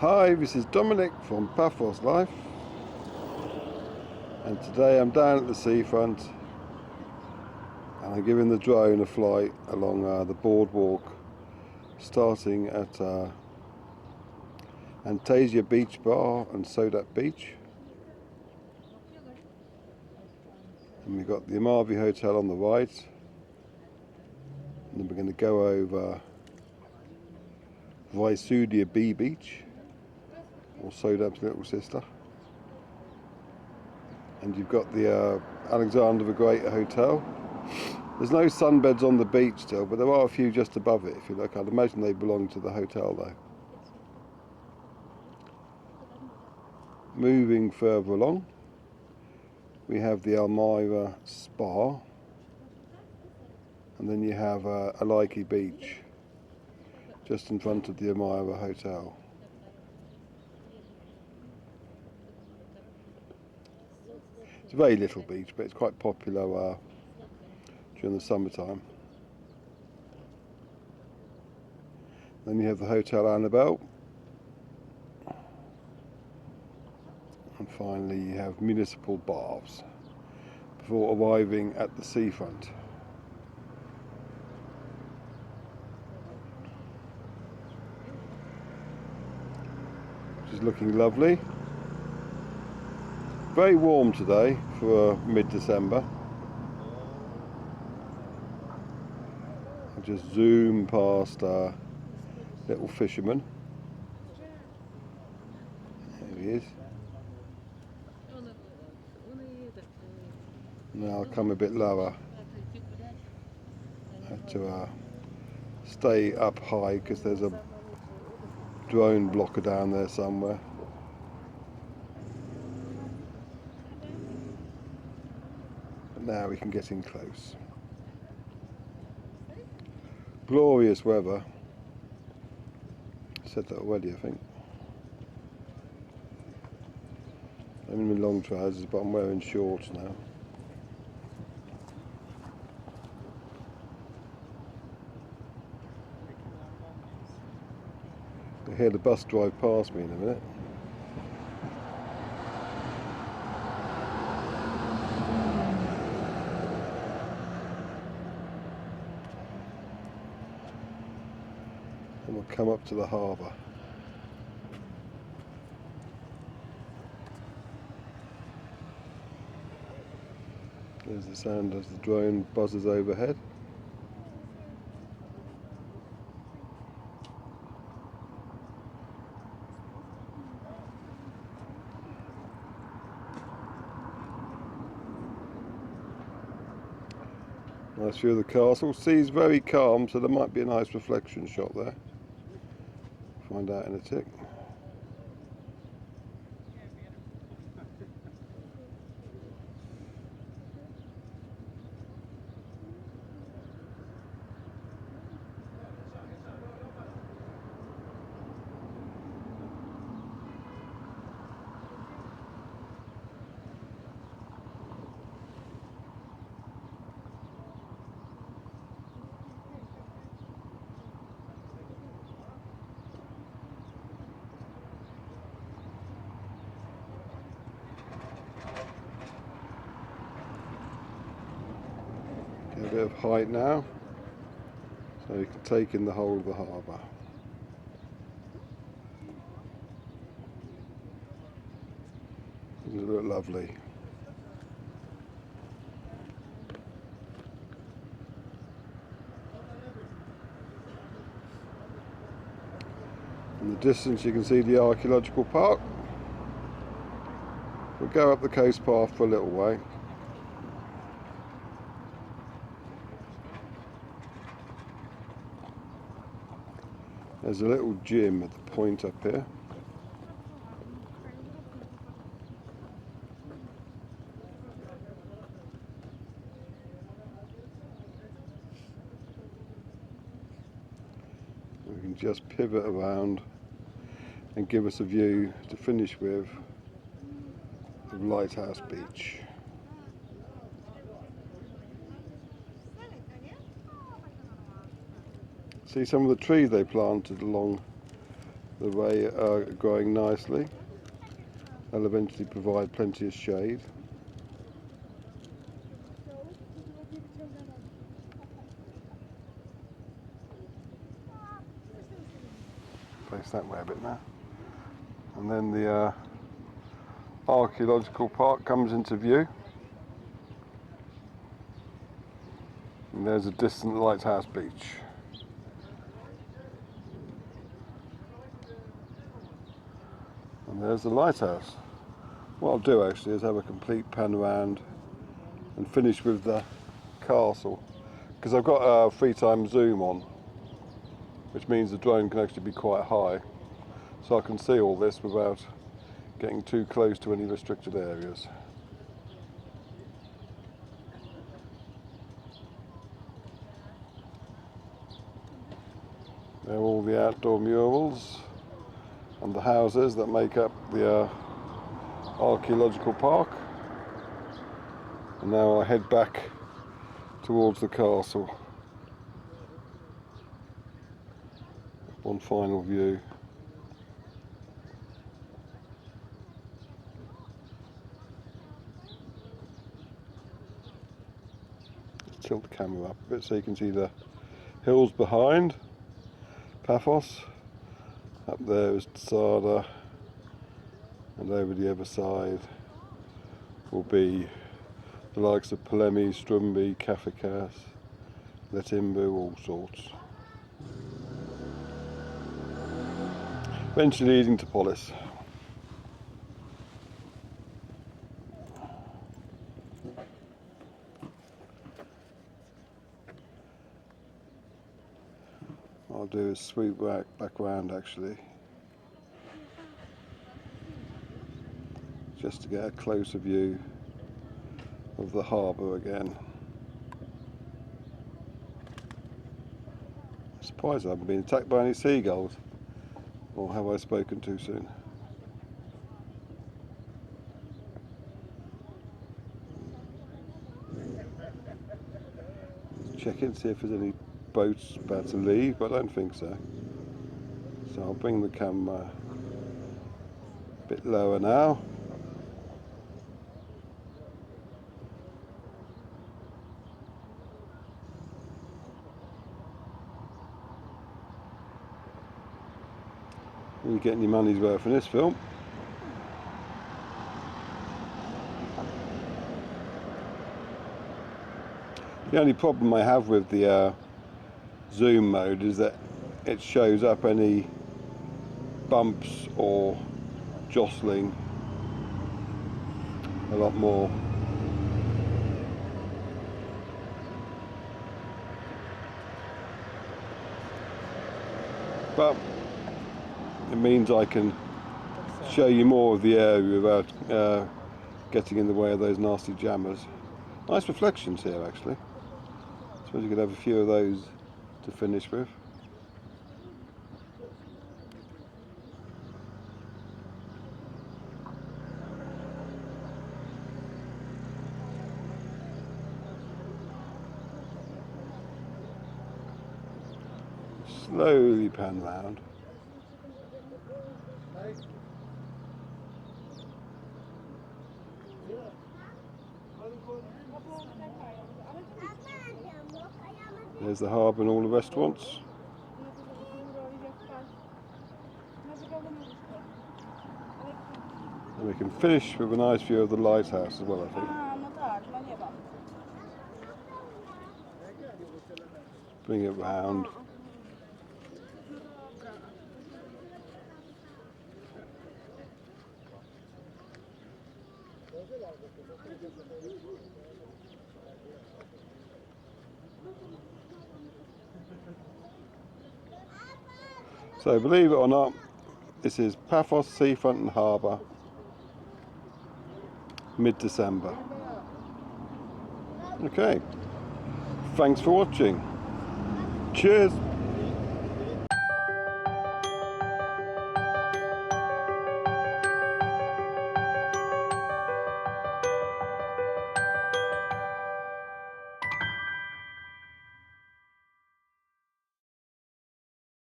Hi, this is Dominic from Paphos Life, and today I'm down at the seafront and I'm giving the drone a flight along the boardwalk starting at Antasia Beach Bar and SODAP Beach, and we've got the Amavi Hotel on the right, and then we're going to go over Archaeological Beach, or SODAP's little sister, and you've got the Alexander the Great Hotel. There's no sunbeds on the beach still, but there are a few just above it if you look. I'd imagine they belong to the hotel though. Moving further along, we have the Almyra Spa, and then you have Almyra Beach just in front of the Almyra Hotel. It's a very little beach, but it's quite popular during the summertime. Then you have the Hotel Annabelle, and finally you have municipal baths before arriving at the seafront. Which is looking lovely. Very warm today for mid-December. I'll just zoom past little fisherman. There he is. Now I'll come a bit lower. I have to stay up high because there's a drone blocker down there somewhere. But now we can get in close. Glorious weather. I said that already, I think. I'm in my long trousers, but I'm wearing shorts now. I hear the bus drive past me in a minute. And we'll come up to the harbour. There's the sound as the drone buzzes overhead. Nice view of the castle. Sea's very calm, so there might be a nice reflection shot there. Find out in a tick. Get a bit of height now, so you can take in the whole of the harbour. Doesn't it look lovely? In the distance you can see the Archaeological Park. We'll go up the coast path for a little way. There's a little gym at the point up here. We can just pivot around and give us a view to finish with of Lighthouse Beach. See some of the trees they planted along the way are growing nicely. They'll eventually provide plenty of shade. Face that way a bit now. And then the Archaeological Park comes into view. And there's a distant Lighthouse Beach. And there's the lighthouse. What I'll do actually is have a complete pan around and finish with the castle, because I've got a 3x zoom on, which means the drone can actually be quite high, so I can see all this without getting too close to any restricted areas. There are all the outdoor murals and the houses that make up the Archaeological Park. And now I head back towards the castle. One final view. Let's tilt the camera up a bit so you can see the hills behind. Paphos. Up there is SODAP, and over the other side will be the likes of Polemi, Strumby, Kafikas, Letimbu, all sorts. Eventually leading to Polis. What I'll do is sweep back round actually, just to get a closer view of the harbour again. I'm surprised I haven't been attacked by any seagulls, or have I spoken too soon? Check in, see if there's any boats about to leave, but I don't think so. So I'll bring the camera a bit lower now. You get your money's worth in this film. The only problem I have with the zoom mode is that it shows up any bumps or jostling a lot more. But it means I can show you more of the area without getting in the way of those nasty jammers. Nice reflections here actually. I suppose you could have a few of those to finish with. Slowly pan round. There's the harbour and all the restaurants. And we can finish with a nice view of the lighthouse as well, I think. Bring it round. So believe it or not, this is Paphos Seafront and Harbour, mid-December. Okay, thanks for watching. Cheers.